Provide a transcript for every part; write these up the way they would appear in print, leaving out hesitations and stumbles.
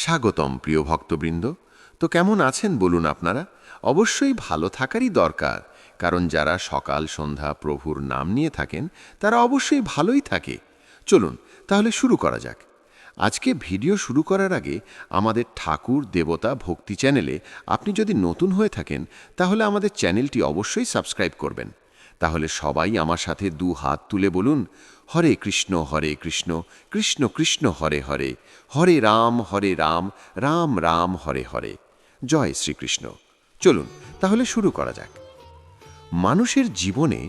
স্বাগতম প্রিয় ভক্তবৃন্দ। তো কেমন আছেন বলুন আপনারা? অবশ্যই ভালো থাকারই দরকার, কারণ যারা সকাল সন্ধ্যা প্রভুর নাম নিয়ে থাকেন তারা অবশ্যই ভালোই থাকে। চলুন তাহলে শুরু করা যাক। আজকে ভিডিও শুরু করার আগে আমাদের ঠাকুর দেবতা ভক্তি চ্যানেলে আপনি যদি নতুন হয়ে থাকেন তাহলে আমাদের চ্যানেলটি অবশ্যই সাবস্ক্রাইব করবেন। তাহলে সবাই আমার সাথে দু হাত তুলে বলুন, হরে কৃষ্ণ কৃষ্ণ কৃষ্ণ হরে হরে, হরে রাম রাম রাম হরে হরে। জয় শ্রীকৃষ্ণ। চলুন তাহলে শুরু করা যাক। মানুষের জীবনে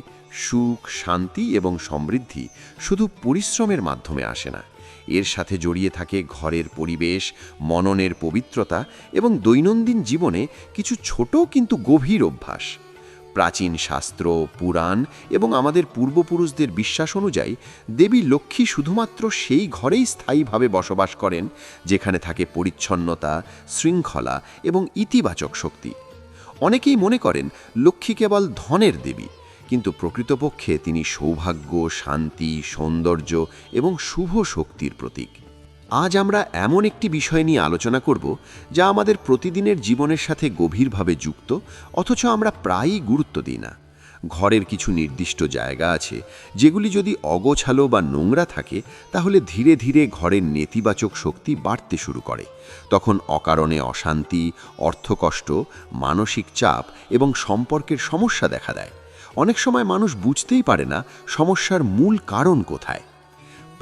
সুখ, শান্তি এবং সমৃদ্ধি শুধু পরিশ্রমের মাধ্যমে আসে না। এর সাথে জড়িয়ে থাকে ঘরের পরিবেশ, মননের পবিত্রতা এবং দৈনন্দিন জীবনে কিছু ছোট কিন্তু গভীর অভ্যাস। প্রাচীন শাস্ত্র, পুরাণ এবং আমাদের পূর্বপুরুষদের বিশ্বাস অনুযায়ী দেবী লক্ষ্মী শুধুমাত্র সেই ঘরেই স্থায়ীভাবে বসবাস করেন যেখানে থাকে পরিচ্ছন্নতা, শৃঙ্খলা এবং ইতিবাচক শক্তি। অনেকেই মনে করেন লক্ষ্মী কেবল ধনের দেবী, কিন্তু প্রকৃতপক্ষে তিনি সৌভাগ্য, শান্তি, সৌন্দর্য এবং শুভ শক্তির প্রতীক। আজ আমরা এমন একটি বিষয় নিয়ে আলোচনা করব যা আমাদের প্রতিদিনের জীবনের সাথে গভীরভাবে যুক্ত, অথচ আমরা প্রায়ই গুরুত্ব দিই না। ঘরের কিছু নির্দিষ্ট জায়গা আছে যেগুলি যদি অগোছালো বা নোংরা থাকে তাহলে ধীরে ধীরে ঘরের নেতিবাচক শক্তি বাড়তে শুরু করে। তখন অকারণে অশান্তি, অর্থকষ্ট, মানসিক চাপ এবং সম্পর্কের সমস্যা দেখা দেয়। অনেক সময় মানুষ বুঝতেই পারে না সমস্যার মূল কারণ কোথায়।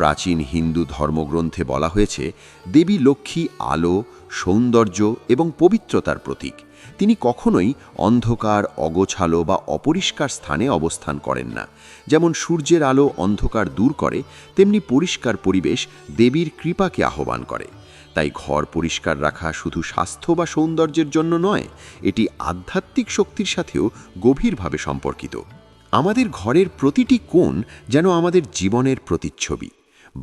প্রাচীন হিন্দু ধর্মগ্রন্থে বলা হয়েছে দেবী লক্ষ্মী আলো, সৌন্দর্য এবং পবিত্রতার প্রতীক। তিনি কখনোই অন্ধকার, অগোছালো বা অপরিষ্কার স্থানে অবস্থান করেন না। যেমন সূর্যের আলো অন্ধকার দূর করে, তেমনি পরিষ্কার পরিবেশ দেবীর কৃপাকে আহ্বান করে। তাই ঘর পরিষ্কার রাখা শুধু স্বাস্থ্য বা সৌন্দর্যের জন্য নয়, এটি আধ্যাত্মিক শক্তির সাথেও গভীরভাবে সম্পর্কিত। আমাদের ঘরের প্রতিটি কোণ যেন আমাদের জীবনের প্রতিচ্ছবি।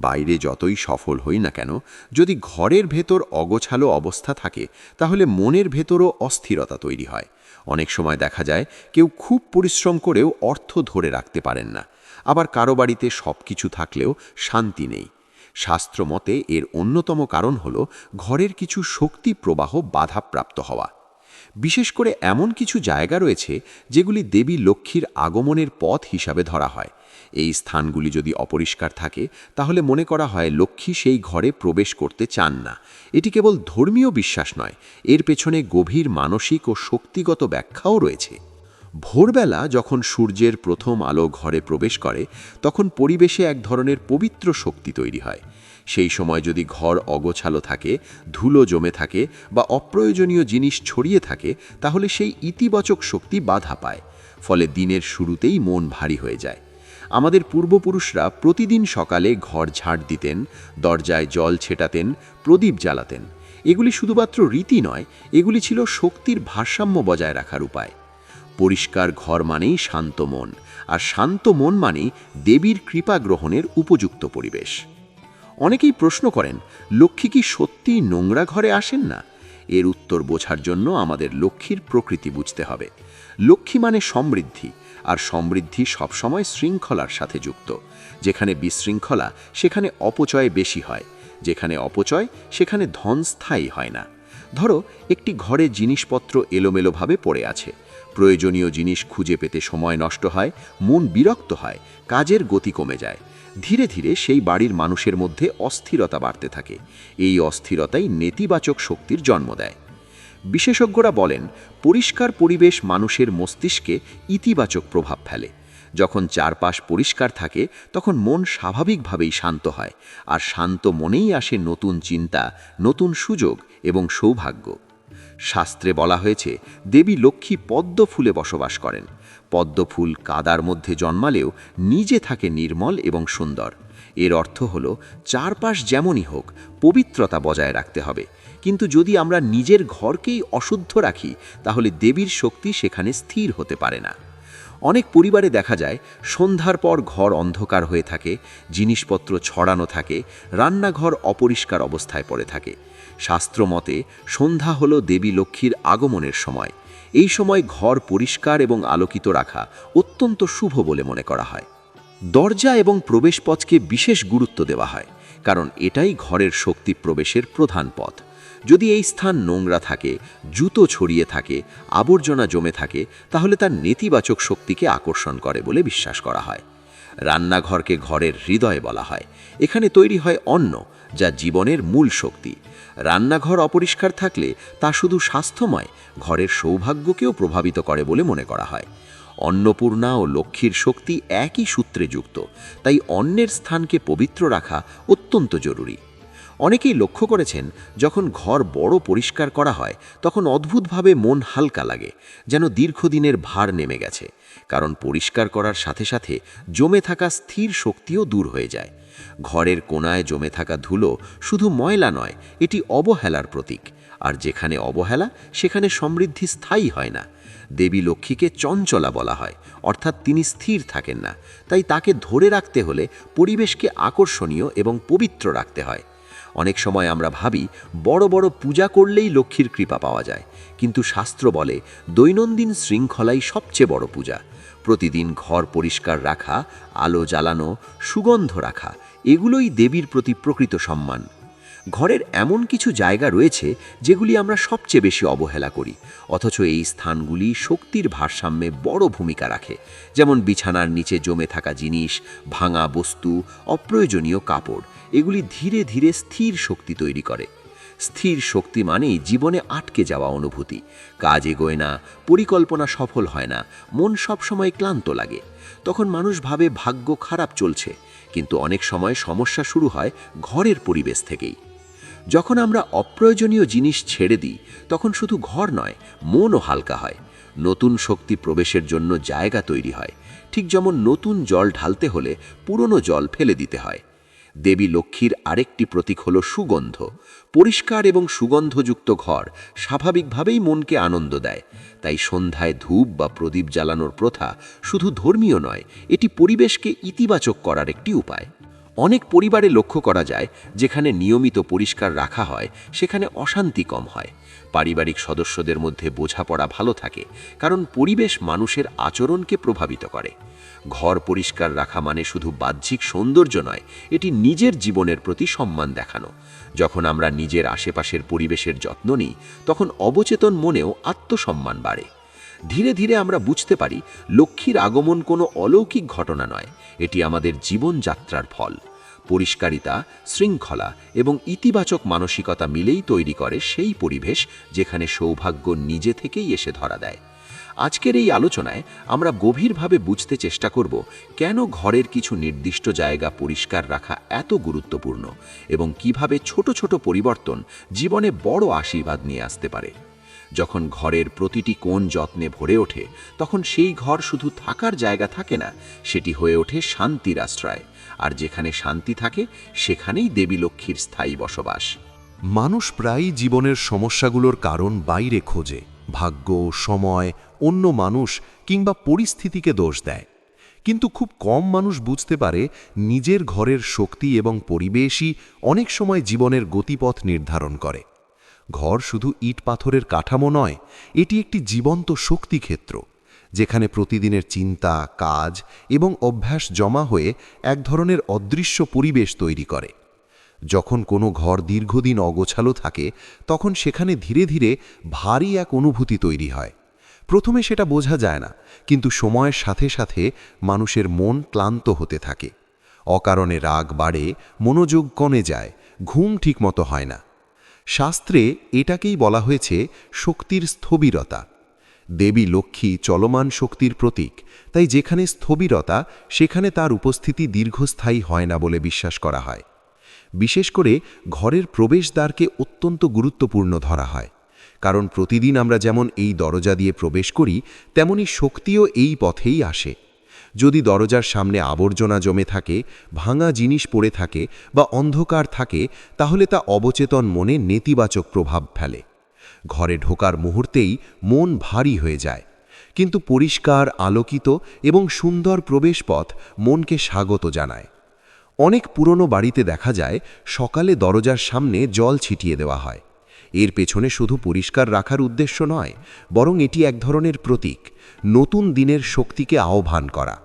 বাইরে যতই সফল হই না কেন, যদি ঘরের ভেতর অগোছালো অবস্থা থাকে তাহলে মনের ভেতরও অস্থিরতা তৈরি হয়। অনেক সময় দেখা যায় কেউ খুব পরিশ্রম করেও অর্থ ধরে রাখতে পারেন না, আবার কারো বাড়িতে সব কিছু থাকলেও শান্তি নেই। শাস্ত্র মতে এর অন্যতম কারণ হল ঘরের কিছু শক্তি প্রবাহ বাধাপ্রাপ্ত হওয়া। বিশেষ করে এমন কিছু জায়গা রয়েছে যেগুলি দেবী লক্ষ্মীর আগমনের পথ হিসাবে ধরা হয়। এই স্থানগুলি যদি অপরিষ্কার থাকে তাহলে মনে করা হয় লক্ষ্মী সেই ঘরে প্রবেশ করতে চান না। এটি কেবল ধর্মীয় বিশ্বাস নয়, এর পেছনে গভীর মানসিক ও শক্তিগত ব্যাখ্যাও রয়েছে। ভোরবেলা যখন সূর্যের প্রথম আলো ঘরে প্রবেশ করে তখন পরিবেশে এক ধরনের পবিত্র শক্তি তৈরি হয়। সেই সময় যদি ঘর অগোছালো থাকে, ধুলো জমে থাকে বা অপ্রয়োজনীয় জিনিস ছড়িয়ে থাকে তাহলে সেই ইতিবাচক শক্তি বাধা পায়। ফলে দিনের শুরুতেই মন ভারী হয়ে যায়। আমাদের পূর্বপুরুষরা প্রতিদিন সকালে ঘর ঝাড় দিতেন, দরজায় জল ছেটাতেন, প্রদীপ জ্বালাতেন। এগুলি শুধুমাত্র রীতি নয়, এগুলি ছিল শক্তির ভারসাম্য বজায় রাখার উপায়। পরিষ্কার ঘর মানেই শান্ত মন, আর শান্ত মন মানেই দেবীর কৃপা গ্রহণের উপযুক্ত পরিবেশ। অনেকেই প্রশ্ন করেন, লক্ষ্মী কি সত্যিই নোংরা ঘরে আসেন না? এর উত্তর বোঝার জন্য আমাদের লক্ষ্মীর প্রকৃতি বুঝতে হবে। লক্ষ্মী মানে সমৃদ্ধি, আর সমৃদ্ধি সবসময় শৃঙ্খলার সাথে যুক্ত। যেখানে বিশৃঙ্খলা সেখানে অপচয় বেশি হয়, যেখানে অপচয় সেখানে ধন স্থায়ী হয় না। ধরো একটি ঘরে জিনিসপত্র এলোমেলোভাবে পড়ে আছে, প্রয়োজনীয় জিনিস খুঁজে পেতে সময় নষ্ট হয়, মন বিরক্ত হয়, কাজের গতি কমে যায়। ধীরে ধীরে সেই বাড়ির মানুষের মধ্যে অস্থিরতা বাড়তে থাকে। এই অস্থিরতাই নেতিবাচক শক্তির জন্ম দেয়। বিশেষজ্ঞরা বলেন পরিষ্কার পরিবেশ মানুষের মস্তিষ্কে ইতিবাচক প্রভাব ফেলে। যখন চারপাশ পরিষ্কার থাকে তখন মন স্বাভাবিকভাবেই শান্ত হয়, আর শান্ত মনেই আসে নতুন চিন্তা, নতুন সুযোগ এবং সৌভাগ্য। শাস্ত্রে বলা হয়েছে দেবী লক্ষ্মী পদ্ম ফুলে বসবাস করেন। পদ্ম ফুল কাদার মধ্যে জন্মালেও নিজে থাকে নির্মল এবং সুন্দর। এর অর্থ হল চারপাশ যেমনই হোক পবিত্রতা বজায় রাখতে হবে, কিন্তু যদি আমরা নিজের ঘরকেই অশুদ্ধ রাখি তাহলে দেবীর শক্তি সেখানে স্থির হতে পারে না। অনেক পরিবারে দেখা যায় সন্ধ্যার পর ঘর অন্ধকার হয়ে থাকে, জিনিসপত্র ছড়ানো থাকে, রান্নাঘর অপরিষ্কার অবস্থায় পড়ে থাকে। শাস্ত্র মতে সন্ধ্যা হল দেবী লক্ষ্মীর আগমনের সময়। এই সময় ঘর পরিষ্কার এবং আলোকিত রাখা অত্যন্ত শুভ বলে মনে করা হয়। দরজা এবং প্রবেশপথকে বিশেষ গুরুত্ব দেওয়া হয়, কারণ এটাই ঘরের শক্তি প্রবেশের প্রধান পথ। যদি এই স্থান নোংরা থাকে, জুতো ছড়িয়ে থাকে, আবর্জনা জমে থাকে, তাহলে তার নেতিবাচক শক্তিকে আকর্ষণ করে বলে বিশ্বাস করা হয়। রান্নাঘরকে ঘরের হৃদয় বলা হয়। এখানে তৈরি হয় অন্ন, যা জীবনের মূল শক্তি। রান্নাঘর অপরিষ্কার থাকলে তা শুধু স্বাস্থ্যময়, ঘরের সৌভাগ্যকেও প্রভাবিত করে বলে মনে করা হয়। অন্নপূর্ণা ও লক্ষ্মীর শক্তি একই সূত্রে যুক্ত, তাই অন্নের স্থানকে পবিত্র রাখা অত্যন্ত জরুরি। অনেকেই লক্ষ্য করেছেন, যখন ঘর বড় পরিষ্কার করা হয় তখন অদ্ভুতভাবে মন হালকা লাগে, যেন দীর্ঘদিনের ভার নেমে গেছে। কারণ পরিষ্কার করার সাথে সাথে জমে থাকা স্থির শক্তিও দূর হয়ে যায়। ঘরের কোণায় জমে থাকা ধুলো শুধু ময়লা নয়, এটি অবহেলার প্রতীক। আর যেখানে অবহেলা, সেখানে সমৃদ্ধি স্থায়ী হয় না। দেবী লক্ষ্মীকে চঞ্চলা বলা হয়, অর্থাৎ তিনি স্থির থাকেন না। তাই তাকে ধরে রাখতে হলে পরিবেশকে আকর্ষণীয় এবং পবিত্র রাখতে হয়। অনেক সময় আমরা ভাবি বড় বড় পূজা করলেই লক্ষ্মীর কৃপা পাওয়া যায়, কিন্তু শাস্ত্র বলে দৈনন্দিন শৃঙ্খলাই সবচেয়ে বড় পূজা। প্রতিদিন ঘর পরিষ্কার রাখা, আলো জ্বালানো, সুগন্ধ রাখা, এগুলোই দেবীর প্রতি প্রকৃত সম্মান। ঘরের এমন কিছু জায়গা রয়েছে যেগুলি আমরা সবচেয়ে বেশি অবহেলা করি, অথচ এই স্থানগুলি শক্তির ভারসাম্যে বড় ভূমিকা রাখে। যেমন বিছানার নিচে জমে থাকা জিনিস, ভাঙা বস্তু, অপ্রয়োজনীয় কাপড়, এগুলি ধীরে ধীরে স্থির শক্তি তৈরি করে। স্থির শক্তি মানেই জীবনে আটকে যাওয়া অনুভূতি। কাজ এগোয় না, পরিকল্পনা সফল হয় না, মন সবসময় ক্লান্ত লাগে। তখন মানুষ ভাবে ভাগ্য খারাপ চলছে, কিন্তু অনেক সময় সমস্যা শুরু হয় ঘরের পরিবেশ থেকেই। যখন আমরা অপ্রয়োজনীয় জিনিস ছেড়ে দিই, তখন শুধু ঘর নয়, মনও হালকা হয়। নতুন শক্তি প্রবেশের জন্য জায়গা তৈরি হয়। ঠিক যেমন নতুন জল ঢালতে হলে পুরনো জল ফেলে দিতে হয়। দেবী লক্ষ্মীর আরেকটি প্রতীক হল সুগন্ধ। পরিষ্কার এবং সুগন্ধযুক্ত ঘর স্বাভাবিকভাবেই মনকে আনন্দ দেয়। তাই সন্ধ্যায় ধূপ বা প্রদীপ জ্বালানোর প্রথা শুধু ধর্মীয় নয়, এটি পরিবেশকে ইতিবাচক করার একটি উপায়। অনেক পরিবারে লক্ষ্য করা যায়, যেখানে নিয়মিত পরিষ্কার রাখা হয় সেখানে অশান্তি কম হয়। পারিবারিক সদস্যদের মধ্যে বোঝাপড়া ভালো থাকে, কারণ পরিবেশ মানুষের আচরণকে প্রভাবিত করে। ঘর পরিষ্কার রাখা মানে শুধু বাহ্যিক সৌন্দর্য নয়, এটি নিজের জীবনের প্রতি সম্মান দেখানো। যখন আমরা নিজের আশেপাশের পরিবেশের যত্ন নিই, তখন অবচেতন মনেও আত্মসম্মান বাড়ে। ধীরে ধীরে আমরা বুঝতে পারি, লক্ষ্মীর আগমন কোনো অলৌকিক ঘটনা নয়, এটি আমাদের জীবনযাত্রার ফল। পরিষ্কারিতা, শৃঙ্খলা এবং ইতিবাচক মানসিকতা মিলেই তৈরি করে সেই পরিবেশ যেখানে সৌভাগ্য নিজে থেকেই এসে ধরা দেয়। আজকের এই আলোচনায় আমরা গভীরভাবে বুঝতে চেষ্টা করব, কেন ঘরের কিছু নির্দিষ্ট জায়গা পরিষ্কার রাখা এত গুরুত্বপূর্ণ এবং কিভাবে ছোট ছোট পরিবর্তন জীবনে বড় আশীর্বাদ নিয়ে আসতে পারে। যখন ঘরের প্রতিটি কোণ যত্নে ভরে ওঠে, তখন সেই ঘর শুধু থাকার জায়গা থাকে না, সেটি হয়ে ওঠে শান্তির আশ্রয়। আর যেখানে শান্তি থাকে, সেখানেই দেবী লক্ষ্মীর স্থায়ী বসবাস। মানুষ প্রায়ই জীবনের সমস্যাগুলোর কারণ বাইরে খোঁজে, ভাগ্য, সময়, অন্য মানুষ কিংবা পরিস্থিতিকে দোষ দেয়। কিন্তু খুব কম মানুষ বুঝতে পারে নিজের ঘরের শক্তি এবং পরিবেশই অনেক সময় জীবনের গতিপথ নির্ধারণ করে। ঘর শুধু ইট পাথরের কাঠামো নয়, এটি একটি জীবন্ত শক্তিক্ষেত্র, যেখানে প্রতিদিনের চিন্তা, কাজ এবং অভ্যাস জমা হয়ে এক ধরনের অদৃশ্য পরিবেশ তৈরি করে। যখন কোনো ঘর দীর্ঘদিন অগোছালো থাকে, তখন সেখানে ধীরে ধীরে ভারী এক অনুভূতি তৈরি হয়। প্রথমে সেটা বোঝা যায় না, কিন্তু সময়ের সাথে সাথে মানুষের মন ক্লান্ত হতে থাকে। অকারণে রাগ বাড়ে, মনোযোগ কমে যায়, ঘুম ঠিকমতো হয় না। শাস্ত্রে এটাকেই বলা হয়েছে শক্তির স্থবিরতা। দেবী লক্ষ্মী চলমান শক্তির প্রতীক, তাই যেখানে স্থবিরতা, সেখানে তার উপস্থিতি দীর্ঘস্থায়ী হয় না বলে বিশ্বাস করা হয়। বিশেষ করে ঘরের প্রবেশদ্বারকে অত্যন্ত গুরুত্বপূর্ণ ধরা হয়, কারণ প্রতিদিন আমরা যেমন এই দরজা দিয়ে প্রবেশ করি, তেমনি শক্তিও এই পথেই আসে। যদি দরজার সামনে আবর্জনা জমে থাকে, ভাঙা জিনিস পড়ে থাকে বা অন্ধকার থাকে, তাহলে তা অবচেতন মনে নেতিবাচক প্রভাব ফেলে। ঘরে ঢোকার মুহূর্তেই মন ভারী হয়ে যায়, কিন্তু পরিষ্কার, আলোকিত এবং সুন্দর প্রবেশপথ মনকে স্বাগত জানায়। অনেক পুরনো বাড়িতে দেখা যায় সকালে দরজার সামনে জল ছিটিয়ে দেওয়া হয়। এর পেছনে শুধু পরিষ্কার রাখার উদ্দেশ্য নয়, বরং এটি এক ধরনের প্রতীক, নতুন দিনের শক্তিকে আহ্বান করা।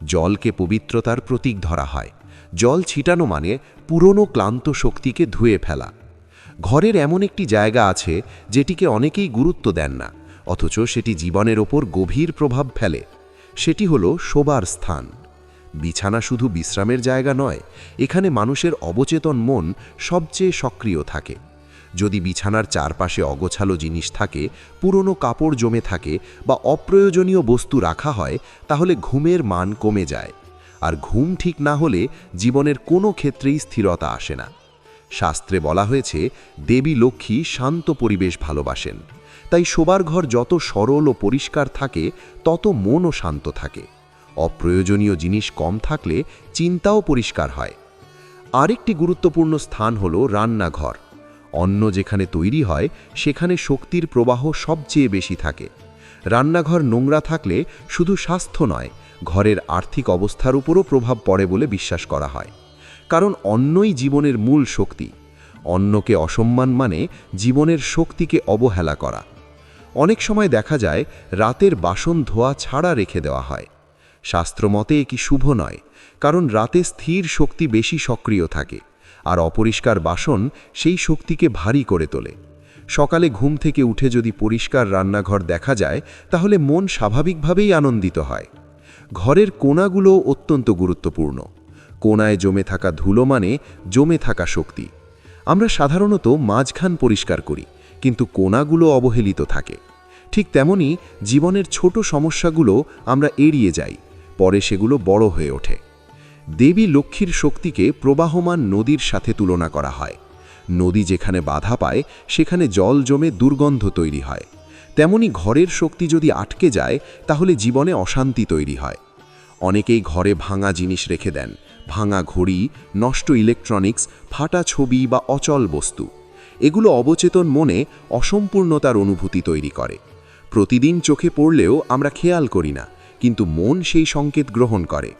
জলকে পবিত্রতার প্রতীক ধরা হয়। জল ছিটানো মানে পুরনো ক্লান্ত শক্তিকে ধুয়ে ফেলা। ঘরের এমন একটি জায়গা আছে যেটিকে অনেকেই গুরুত্ব দেন না, অথচ সেটি জীবনের ওপর গভীর প্রভাব ফেলে। সেটি হলো শোবার স্থান। বিছানা শুধু বিশ্রামের জায়গা নয়, এখানে মানুষের অবচেতন মন সবচেয়ে সক্রিয় থাকে। যদি বিছানার চারপাশে অগোছালো জিনিস থাকে, পুরনো কাপড় জমে থাকে বা অপ্রয়োজনীয় বস্তু রাখা হয়, তাহলে ঘুমের মান কমে যায়। আর ঘুম ঠিক না হলে জীবনের কোনো ক্ষেত্রেই স্থিরতা আসে না। শাস্ত্রে বলা হয়েছে, দেবী লক্ষ্মী শান্ত পরিবেশ ভালোবাসেন। তাই শোবার ঘর যত সরল ও পরিষ্কার থাকে, তত মনও শান্ত থাকে। অপ্রয়োজনীয় জিনিস কম থাকলে চিন্তাও পরিষ্কার হয়। আরেকটি গুরুত্বপূর্ণ স্থান হল রান্নাঘর। অন্ন যেখানে তৈরি হয়, সেখানে শক্তির প্রবাহ সবচেয়ে বেশি থাকে। রান্নাঘর নোংরা থাকলে শুধু স্বাস্থ্য নয়, ঘরের আর্থিক অবস্থার উপরও প্রভাব পড়ে বলে বিশ্বাস করা হয়। কারণ অন্নই জীবনের মূল শক্তি। অন্নকে অসম্মান মানে জীবনের শক্তিকে অবহেলা করা। অনেক সময় দেখা যায় রাতের বাসন ধোয়া ছাড়া রেখে দেওয়া হয়। শাস্ত্রমতে কি শুভ নয়, কারণ রাতে স্থির শক্তি বেশি সক্রিয় থাকে, আর অপরিষ্কার বাসন সেই শক্তিকে ভারী করে তোলে। সকালে ঘুম থেকে উঠে যদি পরিষ্কার রান্নাঘর দেখা যায়, তাহলে মন স্বাভাবিকভাবেই আনন্দিত হয়। ঘরের কোণাগুলো অত্যন্ত গুরুত্বপূর্ণ। কোণায় জমে থাকা ধুলো মানে জমে থাকা শক্তি। আমরা সাধারণত মাঝখান পরিষ্কার করি, কিন্তু কোণাগুলো অবহেলিত থাকে। ঠিক তেমনি জীবনের ছোট সমস্যাগুলো আমরা এড়িয়ে যাই, পরে সেগুলো বড় হয়ে ওঠে। দেবী লক্ষ্মীর শক্তিকে প্রবাহমান নদীর সাথে তুলনা করা হয়। নদী যেখানে বাধা পায়, সেখানে জল জমে দুর্গন্ধ তৈরি হয়। তেমনি ঘরের শক্তি যদি আটকে যায়, তাহলে জীবনে অশান্তি তৈরি হয়। অনেকেই ঘরে ভাঙা জিনিস রেখে দেন, ভাঙা ঘড়ি, নষ্ট ইলেকট্রনিক্স, ফাটা ছবি বা অচল বস্তু। এগুলো অবচেতন মনে অসম্পূর্ণতার অনুভূতি তৈরি করে। প্রতিদিন চোখে পড়লেও আমরা খেয়াল করি না, কিন্তু মন সেই সংকেত গ্রহণ করে।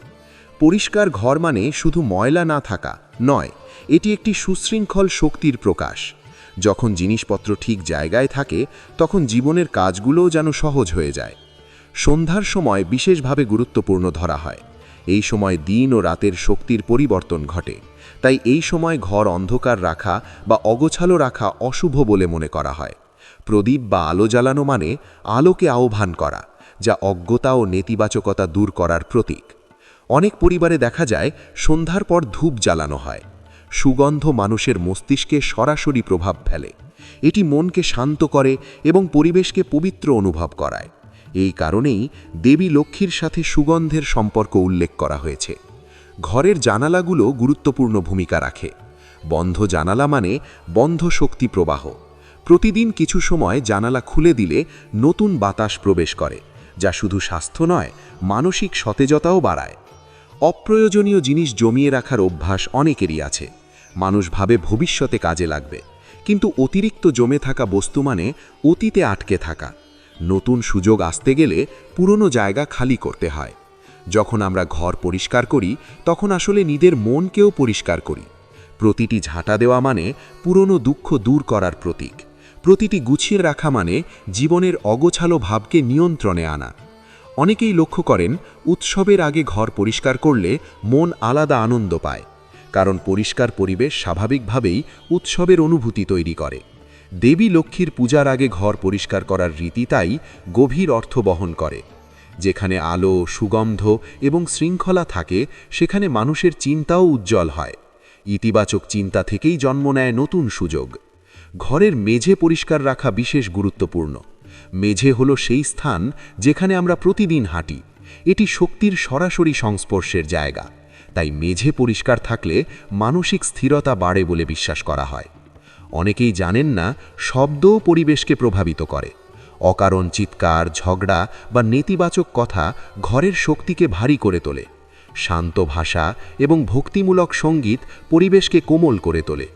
পরিষ্কার ঘর মানে শুধু ময়লা না থাকা নয়, এটি একটি সুশৃঙ্খল শক্তির প্রকাশ। যখন জিনিসপত্র ঠিক জায়গায় থাকে, তখন জীবনের কাজগুলোও যেন সহজ হয়ে যায়। সন্ধ্যার সময় বিশেষভাবে গুরুত্বপূর্ণ ধরা হয়। এই সময় দিন ও রাতের শক্তির পরিবর্তন ঘটে। তাই এই সময় ঘর অন্ধকার রাখা বা অগোছালো রাখা অশুভ বলে মনে করা হয়। প্রদীপ বা আলো জ্বালানো মানে আলোকে আহ্বান করা, যা অজ্ঞতা ও নেতিবাচকতা দূর করার প্রতীক। অনেক পরিবারে দেখা যায় সন্ধ্যার পর ধূপ জ্বালানো হয়। সুগন্ধ মানুষের মস্তিষ্কে সরাসরি প্রভাব ফেলে। এটি মনকে শান্ত করে এবং পরিবেশকে পবিত্র অনুভব করায়। এই কারণেই দেবী লক্ষ্মীর সাথে সুগন্ধের সম্পর্ক উল্লেখ করা হয়েছে। ঘরের জানালাগুলো গুরুত্বপূর্ণ ভূমিকা রাখে। বন্ধ জানালা মানে বন্ধ শক্তি প্রবাহ। প্রতিদিন কিছু সময় জানালা খুলে দিলে নতুন বাতাস প্রবেশ করে, যা শুধু স্বাস্থ্য নয়, মানসিক সতেজতাও বাড়ায়। অপ্রয়োজনীয় জিনিস জমিয়ে রাখার অভ্যাস অনেকেরই আছে। মানুষ ভাবে ভবিষ্যতে কাজে লাগবে, কিন্তু অতিরিক্ত জমে থাকা বস্তু মানে অতীতে আটকে থাকা। নতুন সুযোগ আসতে গেলে পুরনো জায়গা খালি করতে হয়। যখন আমরা ঘর পরিষ্কার করি, তখন আসলে নিজের মনকেও পরিষ্কার করি। প্রতিটি ঝাঁটা দেওয়া মানে পুরনো দুঃখ দূর করার প্রতীক। প্রতিটি গুছিয়ে রাখা মানে জীবনের অগোছালো ভাবকে নিয়ন্ত্রণে আনা। অনেকেই লক্ষ্য করেন, উৎসবের আগে ঘর পরিষ্কার করলে মন আলাদা আনন্দ পায়, কারণ পরিষ্কার পরিবেশ স্বাভাবিকভাবেই উৎসবের অনুভূতি তৈরি করে। দেবী লক্ষ্মীর পূজার আগে ঘর পরিষ্কার করার রীতি তাই গভীর অর্থ বহন করে। যেখানে আলো, সুগন্ধ এবং শৃঙ্খলা থাকে, সেখানে মানুষের চিন্তাও উজ্জ্বল হয়। ইতিবাচক চিন্তা থেকেই জন্ম নেয় নতুন সুযোগ। ঘরের মেঝে পরিষ্কার রাখা বিশেষ গুরুত্বপূর্ণ। মেঝে হলো সেই স্থান যেখানে আমরা প্রতিদিন হাঁটি। এটি শক্তির সরাসরি সংস্পর্শের জায়গা। তাই মেঝে পরিষ্কার থাকলে মানসিক স্থিরতা বাড়ে বলে বিশ্বাস করা হয়। অনেকেই জানেন না, শব্দও পরিবেশকে প্রভাবিত করে। অকারণ চিৎকার, ঝগড়া বা নেতিবাচক কথা ঘরের শক্তিকে ভারী করে তোলে। শান্ত ভাষা এবং ভক্তিমূলক সঙ্গীত পরিবেশকে কোমল করে তোলে।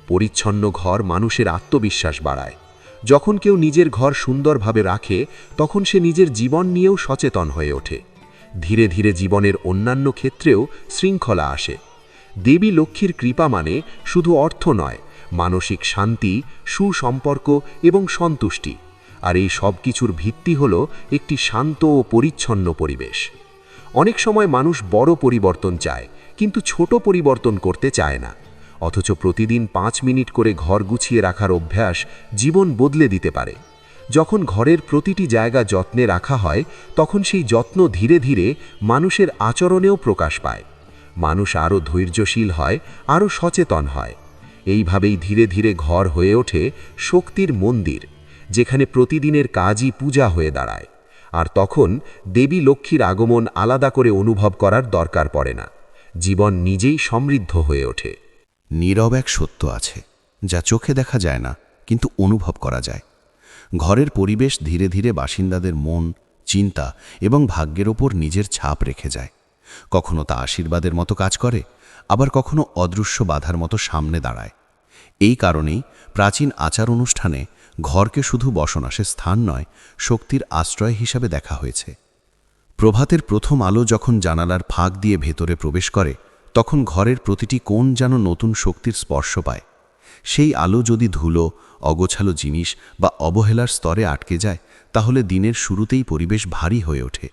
পরিচ্ছন্ন ঘর মানুষের আত্মবিশ্বাস বাড়ায়। যখন কেউ নিজের ঘর সুন্দরভাবে রাখে, তখন সে নিজের জীবন নিয়েও সচেতন হয়ে ওঠে। ধীরে ধীরে জীবনের অন্যান্য ক্ষেত্রেও শৃঙ্খলা আসে। দেবী লক্ষ্মীর কৃপা মানে শুধু অর্থ নয়, মানসিক শান্তি, সুসম্পর্ক এবং সন্তুষ্টি। আর এই সব কিছুর ভিত্তি হল একটি শান্ত ও পরিচ্ছন্ন পরিবেশ। অনেক সময় মানুষ বড় পরিবর্তন চায়, কিন্তু ছোট পরিবর্তন করতে চায় না। অথচ প্রতিদিন 5 মিনিট করে ঘর গুছিয়ে রাখার অভ্যাস জীবন বদলে দিতে পারে। যখন ঘরের প্রতিটি জায়গা যত্নে রাখা হয়, তখন সেই যত্ন ধীরে ধীরে মানুষের আচরণেও প্রকাশ পায়। মানুষ আরও ধৈর্যশীল হয়, আরও সচেতন হয়। এইভাবেই ধীরে ধীরে ঘর হয়ে ওঠে শক্তির মন্দির, যেখানে প্রতিদিনের কাজই পূজা হয়ে দাঁড়ায়। আর তখন দেবী লক্ষ্মীর আগমন আলাদা করে অনুভব করার দরকার পড়ে না। জীবন নিজেই সমৃদ্ধ হয়ে ওঠে। নীরব এক সত্য আছে, যা চোখে দেখা যায় না, কিন্তু অনুভব করা যায়। ঘরের পরিবেশ ধীরে ধীরে বাসিন্দাদের মন, চিন্তা এবং ভাগ্যের ওপর নিজের ছাপ রেখে যায়। কখনো তা আশীর্বাদের মতো কাজ করে, আবার কখনো অদৃশ্য বাধার মতো সামনে দাঁড়ায়। এই কারণেই প্রাচীন আচার অনুষ্ঠানে ঘরকে শুধু বসবাসের স্থান নয়, শক্তির আশ্রয় হিসাবে দেখা হয়েছে। প্রভাতের প্রথম আলো যখন জানালার ফাঁক দিয়ে ভেতরে প্রবেশ করে, তখন ঘরের প্রতিটি কোণ যেন নতুন শক্তির স্পর্শ পায়। সেই আলো যদি ধুলো, অগোছালো জিনিস বা অবহেলার স্তরে আটকে যায়, তাহলে দিনের শুরুতেই পরিবেশ ভারী হয়ে ওঠে।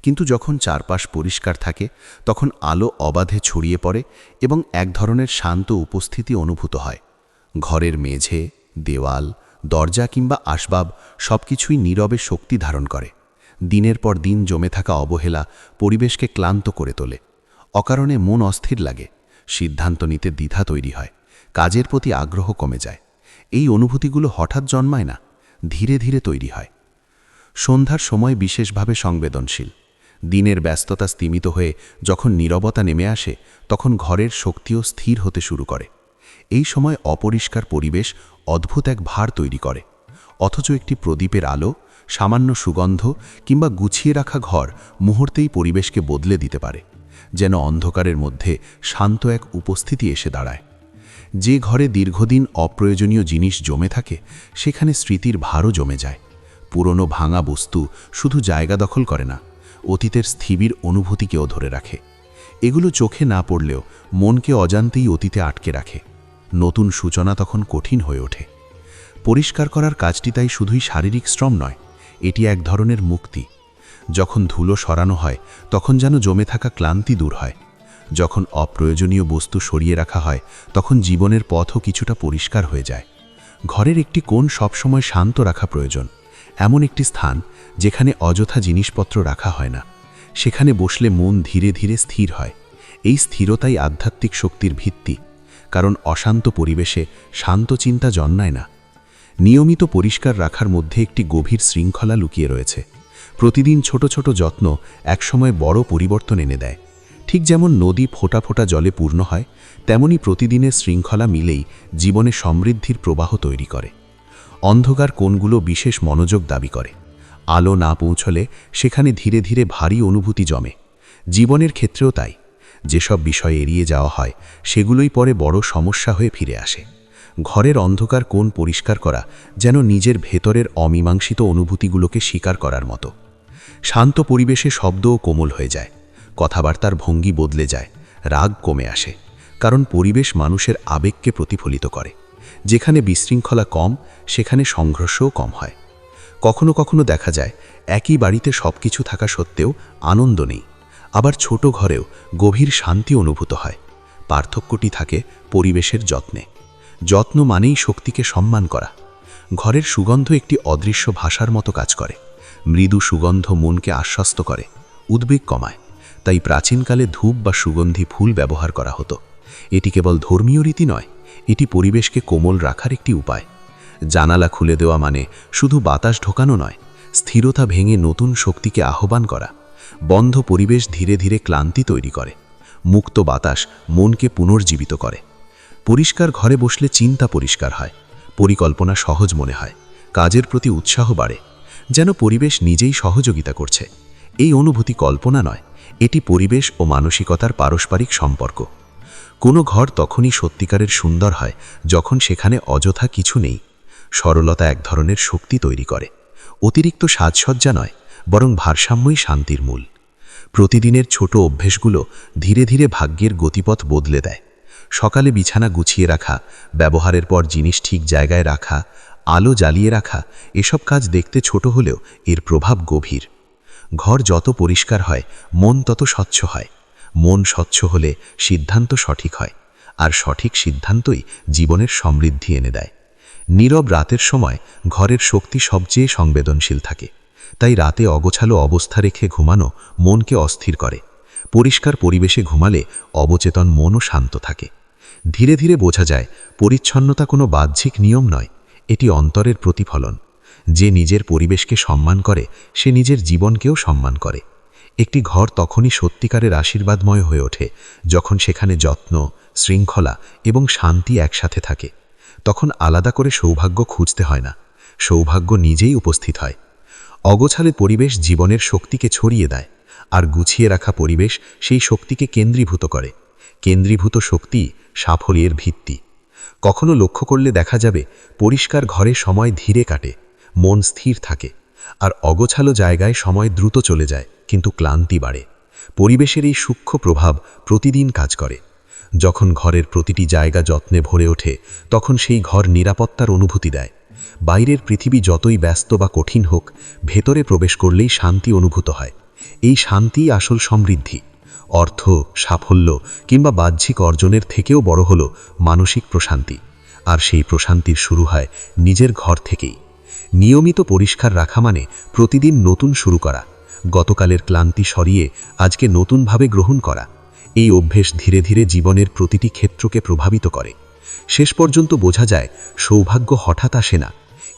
কিন্তু যখন চারপাশ পরিষ্কার থাকে, তখন আলো অবাধে ছড়িয়ে পড়ে এবং এক ধরনের শান্ত উপস্থিতি অনুভূত হয়। ঘরের মেঝে, দেওয়াল, দরজা কিংবা আসবাব সবকিছুই নীরবে শক্তি ধারণ করে। দিনের পর দিন জমে থাকা অবহেলা পরিবেশকে ক্লান্ত করে তোলে। অকারণে মন অস্থির লাগে, সিদ্ধান্ত নিতে দ্বিধা তৈরি হয়, কাজের প্রতি আগ্রহ কমে যায়। এই অনুভূতিগুলো হঠাৎ জন্মায় না, ধীরে ধীরে তৈরি হয়। সন্ধ্যার সময় বিশেষভাবে সংবেদনশীল। দিনের ব্যস্ততা স্তিমিত হয়ে যখন নীরবতা নেমে আসে, তখন ঘরের শক্তিও স্থির হতে শুরু করে। এই সময় অপরিষ্কার পরিবেশ অদ্ভুত এক ভার তৈরি করে, অথচ একটি প্রদীপের আলো, সামান্য সুগন্ধ কিংবা গুছিয়ে রাখা ঘর মুহূর্তেই পরিবেশকে বদলে দিতে পারে। যেন অন্ধকারের মধ্যে শান্ত এক উপস্থিতি এসে দাঁড়ায়। যে ঘরে দীর্ঘদিন অপ্রয়োজনীয় জিনিস জমে থাকে, সেখানে স্মৃতির ভারও জমে যায়। পুরনো ভাঙা বস্তু শুধু জায়গা দখল করে না, অতীতের স্থিবির অনুভূতিকেও ধরে রাখে। এগুলো চোখে না পড়লেও মনকে অজান্তেই অতীতে আটকে রাখে। নতুন সূচনা তখন কঠিন হয়ে ওঠে। পরিষ্কার করার কাজটি তাই শুধুই শারীরিক শ্রম নয়, এটি এক ধরনের মুক্তি। যখন ধুলো সরানো হয়, তখন যেন জমে থাকা ক্লান্তি দূর হয়। যখন অপ্রয়োজনীয় বস্তু সরিয়ে রাখা হয়, তখন জীবনের পথও কিছুটা পরিষ্কার হয়ে যায়। ঘরের একটি কোণ সবসময় শান্ত রাখা প্রয়োজন, এমন একটি স্থান যেখানে অযথা জিনিসপত্র রাখা হয় না। সেখানে বসলে মন ধীরে ধীরে স্থির হয়। এই স্থিরতাই আধ্যাত্মিক শক্তির ভিত্তি, কারণ অশান্ত পরিবেশে শান্ত চিন্তা জন্মায় না। নিয়মিত পরিষ্কার রাখার মধ্যে একটি গভীর শৃঙ্খলা লুকিয়ে রয়েছে। প্রতিদিন ছোট ছোট যত্ন একসময় বড় পরিবর্তন এনে দেয়। ঠিক যেমন নদী ফোঁটা ফোঁটা জলে পূর্ণ হয়, তেমনি প্রতিদিনের শৃঙ্খলা মিলেই জীবনে সমৃদ্ধির প্রবাহ তৈরি করে। অন্ধকার কোণগুলো বিশেষ মনোযোগ দাবি করে। আলো না পৌঁছলে সেখানে ধীরে ধীরে ভারী অনুভূতি জমে। জীবনের ক্ষেত্রেও তাই। যেসব বিষয় এড়িয়ে যাওয়া হয়, সেগুলোই পরে বড় সমস্যা হয়ে ফিরে আসে। ঘরের অন্ধকার কোণ পরিষ্কার করা যেন নিজের ভেতরের অমীমাংসিত অনুভূতিগুলোকে স্বীকার করার মতো। শান্ত পরিবেশে শব্দও কোমল হয়ে যায়, কথাবার্তার ভঙ্গি বদলে যায়, রাগ কমে আসে, কারণ পরিবেশ মানুষের আবেগকে প্রতিফলিত করে। যেখানে বিশৃঙ্খলা কম, সেখানে সংঘর্ষও কম হয়। কখনো কখনো দেখা যায় একই বাড়িতে সবকিছু থাকা সত্ত্বেও আনন্দ নেই, আবার ছোট ঘরেও গভীর শান্তি অনুভূত হয়। পার্থক্যটি থাকে পরিবেশের যত্নে। যত্ন মানেই শক্তিকে সম্মান করা। ঘরের সুগন্ধ একটি অদৃশ্য ভাষার মতো কাজ করে। মৃদু সুগন্ধ মনকে আশ্বস্ত করে, উদ্বেগ কমায়। তাই প্রাচীনকালে ধূপ বা সুগন্ধি ফুল ব্যবহার করা হতো। এটি কেবল ধর্মীয় রীতি নয়, এটি পরিবেশকে কোমল রাখার একটি উপায়। জানালা খুলে দেওয়া মানে শুধু বাতাস ঢোকানো নয়, স্থিরতা ভেঙে নতুন শক্তিকে আহ্বান করা। বন্ধ পরিবেশ ধীরে ধীরে ক্লান্তি তৈরি করে, মুক্ত বাতাস মনকে পুনর্জীবিত করে। পরিষ্কার ঘরে বসলে চিন্তা পরিষ্কার হয়, পরিকল্পনা সহজ মনে হয়, কাজের প্রতি উৎসাহ বাড়ে, যেন পরিবেশ নিজেই সহযোগিতা করছে। এই অনুভূতি কল্পনা নয়, এটি পরিবেশ ও মানসিকতার পারস্পরিক সম্পর্ক। কোনো ঘর তখনই সত্যিকারের সুন্দর হয় যখন সেখানে অযথা কিছু নেই। সরলতা এক ধরনের শক্তি তৈরি করে। অতিরিক্ত সাজসজ্জা নয়, বরং ভারসাম্যই শান্তির মূল। প্রতিদিনের ছোট অভ্যেসগুলো ধীরে ধীরে ভাগ্যের গতিপথ বদলে দেয়। সকালে বিছানা গুছিয়ে রাখা, ব্যবহারের পর জিনিস ঠিক জায়গায় রাখা, আলো জ্বালিয়ে রাখা, এসব কাজ দেখতে ছোট হলেও এর প্রভাব গভীর। ঘর যত পরিষ্কার হয়, মন তত স্বচ্ছ হয়। মন স্বচ্ছ হলে সিদ্ধান্ত সঠিক হয়, আর সঠিক সিদ্ধান্তই জীবনের সমৃদ্ধি এনে দেয়। নীরব রাতের সময় ঘরের শক্তি সবচেয়ে সংবেদনশীল থাকে, তাই রাতে অগোছালো অবস্থা রেখে ঘুমানো মনকে অস্থির করে। পরিষ্কার পরিবেশে ঘুমালে অবচেতন মনও শান্ত থাকে। ধীরে ধীরে বোঝা যায় পরিচ্ছন্নতা কোনো বাহ্যিক নিয়ম নয়, এটি অন্তরের প্রতিফলন। যে নিজের পরিবেশকে সম্মান করে সে নিজের জীবনকেও সম্মান করে। একটি ঘর তখনই সত্যিকারের আশীর্বাদময় হয়ে ওঠে যখন সেখানে যত্ন, শৃঙ্খলা এবং শান্তি একসাথে থাকে। তখন আলাদা করে সৌভাগ্য খুঁজতে হয় না, সৌভাগ্য নিজেই উপস্থিত হয়। অগোছালো পরিবেশ জীবনের শক্তিকে ছড়িয়ে দেয়, আর গুছিয়ে রাখা পরিবেশ সেই শক্তিকে কেন্দ্রীভূত করে। কেন্দ্রীভূত শক্তি সাফল্যের ভিত্তি। কখনো লক্ষ্য করলে দেখা যাবে পরিষ্কার ঘরে সময় ধীরে কাটে, মন স্থির থাকে, আর অগোছালো জায়গায় সময় দ্রুত চলে যায় কিন্তু ক্লান্তি বাড়ে। পরিবেশের এই সূক্ষ্ম প্রভাব প্রতিদিন কাজ করে। যখন ঘরের প্রতিটি জায়গা যত্নে ভরে ওঠে তখন সেই ঘর নিরাপত্তার অনুভূতি দেয়। বাইরের পৃথিবী যতই ব্যস্ত বা কঠিন হোক, ভেতরে প্রবেশ করলেই শান্তি অনুভূত হয়। এই শান্তিই আসল সমৃদ্ধি। অর্থ, সাফল্য কিংবা বাহ্যিক অর্জনের থেকেও বড় হলো মানসিক প্রশান্তি। আর সেই প্রশান্তির শুরু হয় নিজের ঘর থেকেই। নিয়মিত পরিষ্কার রাখা মানে প্রতিদিন নতুন শুরু করা, গতকালের ক্লান্তি সরিয়ে আজকে নতুনভাবে গ্রহণ করা। এই অভ্যেস ধীরে ধীরে জীবনের প্রতিটি ক্ষেত্রকে প্রভাবিত করে। শেষ পর্যন্ত বোঝা যায় সৌভাগ্য হঠাৎ আসে না,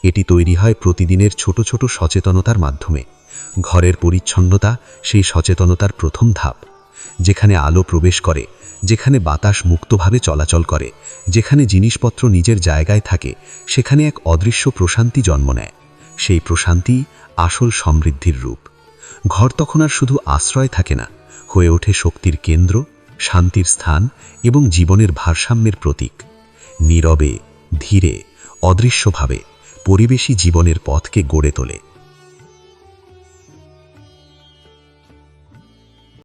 এটি তৈরি হয় প্রতিদিনের ছোট ছোট সচেতনতার মাধ্যমে। ঘরের পরিচ্ছন্নতা সেই সচেতনতার প্রথম ধাপ। যেখানে আলো প্রবেশ করে, যেখানে বাতাস মুক্তভাবে চলাচল করে, যেখানে জিনিসপত্র নিজের জায়গায় থাকে, সেখানে এক অদৃশ্য প্রশান্তি জন্ম নেয়। সেই প্রশান্তি আসল সমৃদ্ধির রূপ। ঘর তখন আর শুধু আশ্রয় থাকে না, হয়ে ওঠে শক্তির কেন্দ্র, শান্তির স্থান এবং জীবনের ভারসাম্যের প্রতীক। নীরবে, ধীরে, অদৃশ্যভাবে পরিবেশই জীবনের পথকে গড়ে তোলে।